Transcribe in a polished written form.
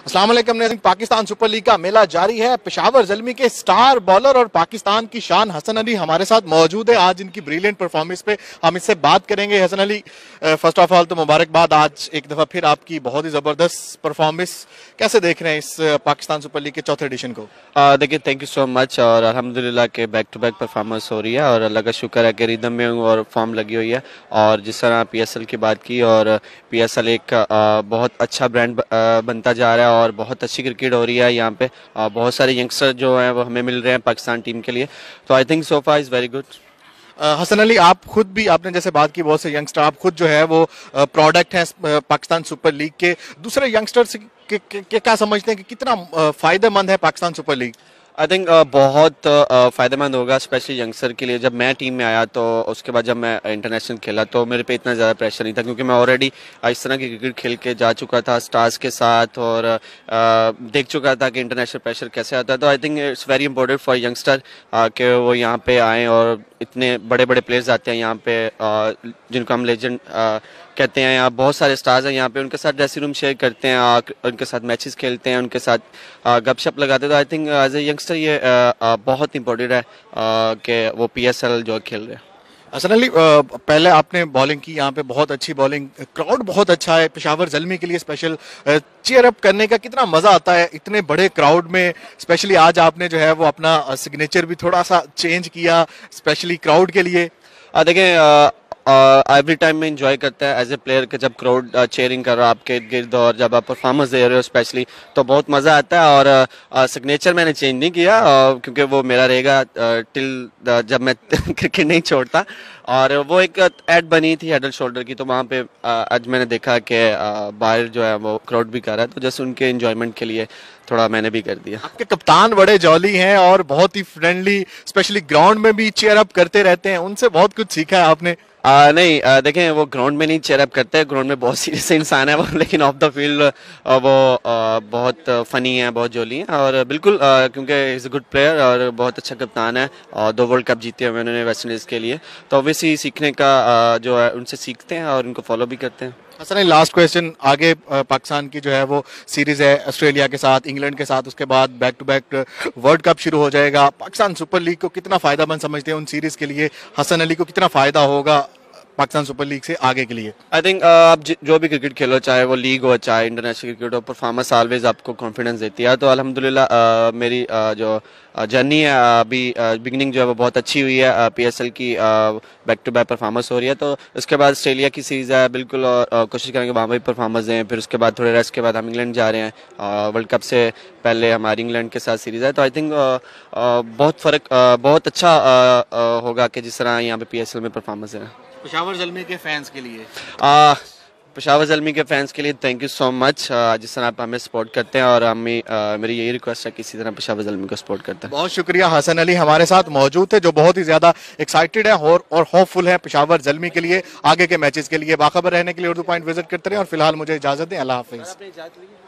अस्सलाम वालेकुम नाज़रीन, पाकिस्तान सुपर लीग का मेला जारी है। पेशावर ज़ल्मी के स्टार बॉलर और पाकिस्तान की शान हसन अली हमारे साथ मौजूद है। आज इनकी ब्रिलियंट परफॉर्मेंस पे हम इससे बात करेंगे। Hasan Ali, first of all तो मुबारकबाद, आज एक दफा फिर आपकी बहुत ही जबरदस्त परफॉर्मेंस। कैसे देख रहे हैं इस पाकिस्तान सुपर लीग के चौथे एडिशन को? देखिए, थैंक यू सो मच। और अल्हम्दुलिल्लाह के बैक टू बैक परफॉर्मेंस हो रही है और अल्लाह का शुक्र है कि रिदम में हूँ और फॉर्म लगी हुई है। और जिस तरह पीएसएल की बात की, और पीएसएल एक बहुत अच्छा ब्रांड बनता जा रहा है और बहुत अच्छी क्रिकेट हो रही है यहाँ पे। बहुत सारे यंगस्टर जो हैं वो हमें मिल रहे हैं पाकिस्तान टीम के लिए, तो I think so far is very good. Hasan Ali, आप खुद भी, आपने जैसे बात की बहुत से यंगस्टर, आप खुद जो है वो प्रोडक्ट हैं पाकिस्तान सुपर लीग के। दूसरे यंगस्टर्स के क्या समझते हैं कि कितना फायदेमंद है Pakistan super league? I think बहुत फ़ायदेमंद होगा, स्पेशली यंगस्टर के लिए। जब मैं टीम में आया तो उसके बाद जब मैं इंटरनेशनल खेला तो मेरे पे इतना ज़्यादा प्रेशर नहीं था, क्योंकि मैं ऑलरेडी इस तरह की क्रिकेट खेल के जा चुका था स्टार्स के साथ और देख चुका था कि इंटरनेशनल प्रेशर कैसे आता है। तो I think it's very important for youngster कि वो यहाँ पे आएँ, और इतने बड़े बड़े प्लेयर्स आते हैं यहाँ पे जिनको हम लेजेंड कहते हैं। यहाँ बहुत सारे स्टार्स हैं यहाँ पे, उनके साथ ड्रेसिंग रूम शेयर करते हैं, उनके साथ मैचेस खेलते हैं, उनके साथ गपशप लगाते हैं। तो I think as a youngster ये बहुत इंपॉर्टेंट है कि वो पीएसएल जो खेल रहे हैं। हसन अली, पहले आपने बॉलिंग की यहाँ पे, बहुत अच्छी बॉलिंग, क्राउड बहुत अच्छा है। पेशावर ज़ल्मी के लिए स्पेशल चीयर अप करने का कितना मजा आता है इतने बड़े क्राउड में। स्पेशली आज आपने जो है वो अपना सिग्नेचर भी थोड़ा सा चेंज किया स्पेशली क्राउड के लिए। देखें, एवरी टाइम में इंजॉय करता है एज ए प्लेयर के जब क्राउड चेयरिंग कर रहा है आपके गिर्द, और जब आप परफॉर्मेंस दे रहे हो स्पेशली, तो बहुत मज़ा आता है। और सिग्नेचर मैंने चेंज नहीं किया क्योंकि वो मेरा रहेगा टिल जब मैं क्रिकेट नहीं छोड़ता। और वो एक एड बनी थी हेड एंड शोल्डर की, तो वहाँ पे आज मैंने देखा कि बाहर जो है वो क्राउड भी कर रहा है, तो जस्ट उनके एंजॉयमेंट के लिए थोड़ा मैंने भी कर दिया। आपके कप्तान बड़े जॉली हैं और बहुत ही फ्रेंडली, स्पेशली ग्राउंड में भी चीयर अप करते रहते हैं, उनसे बहुत कुछ सीखा है आपने? नहीं, देखें, वो ग्राउंड में नहीं चेयर अप करते हैं, ग्राउंड में बहुत सीरियस इंसान है वो, लेकिन ऑफ द फील्ड वो बहुत फनी है, बहुत जोली है। और बिल्कुल क्योंकि इज़ अ गुड प्लेयर और बहुत अच्छा कप्तान है, और 2 वर्ल्ड कप जीते हुए उन्होंने वेस्ट इंडीज़ के लिए, तो ऑब्वियसली सीखने का जो है उनसे सीखते हैं और उनको फॉलो भी करते हैं। हसन अली, लास्ट क्वेश्चन, आगे पाकिस्तान की जो है वो सीरीज है ऑस्ट्रेलिया के साथ, इंग्लैंड के साथ, उसके बाद back to back world cup शुरू हो जाएगा। पाकिस्तान सुपर लीग को कितना फायदेमंद समझते हैं उन सीरीज के लिए? हसन अली को कितना फायदा होगा पाकिस्तान सुपर लीग से आगे के लिए? आई थिंक आप जो भी क्रिकेट खेलो, चाहे वो लीग हो चाहे इंटरनेशनल क्रिकेट हो, परफॉर्मेंस ऑलवेज आपको कॉन्फिडेंस देती है। तो अल्हम्दुलिल्लाह मेरी जो जर्नी है अभी बिगनिंग जो है वो बहुत अच्छी हुई है। पीएसएल की बैक टू बैक परफॉर्मेंस हो रही है, तो उसके बाद ऑस्ट्रेलिया की सीरीज है बिल्कुल, और कोशिश करेंगे वहाँ पर परफॉर्मेंस दें। फिर उसके बाद थोड़े रेस्ट के बाद हम इंग्लैंड जा रहे हैं, वर्ल्ड कप से पहले हमारी इंग्लैंड के साथ सीरीज है। तो आई थिंक बहुत फ़र्क, बहुत अच्छा होगा कि जिस तरह यहाँ पे पीएसएल में परफॉर्मेंस है। पेशावर ज़ल्मी के फैंस के लिए, पेशावर ज़ल्मी के फैंस के लिए थैंक यू सो मच, जिस तरह आप हमें सपोर्ट करते हैं, और मेरी यही रिक्वेस्ट है कि इसी तरह पेशावर ज़ल्मी को सपोर्ट करते हैं। बहुत शुक्रिया। हसन अली हमारे साथ मौजूद थे, जो बहुत ही ज्यादा एक्साइटेड है और होपफुल है पेशावर ज़ल्मी के लिए, आगे के मैचेस के लिए। बाखबर रहने के लिए उर्दू पॉइंट विजिट करते रहे, और फिलहाल मुझे इजाजत दें। अल्लाह हाफिज।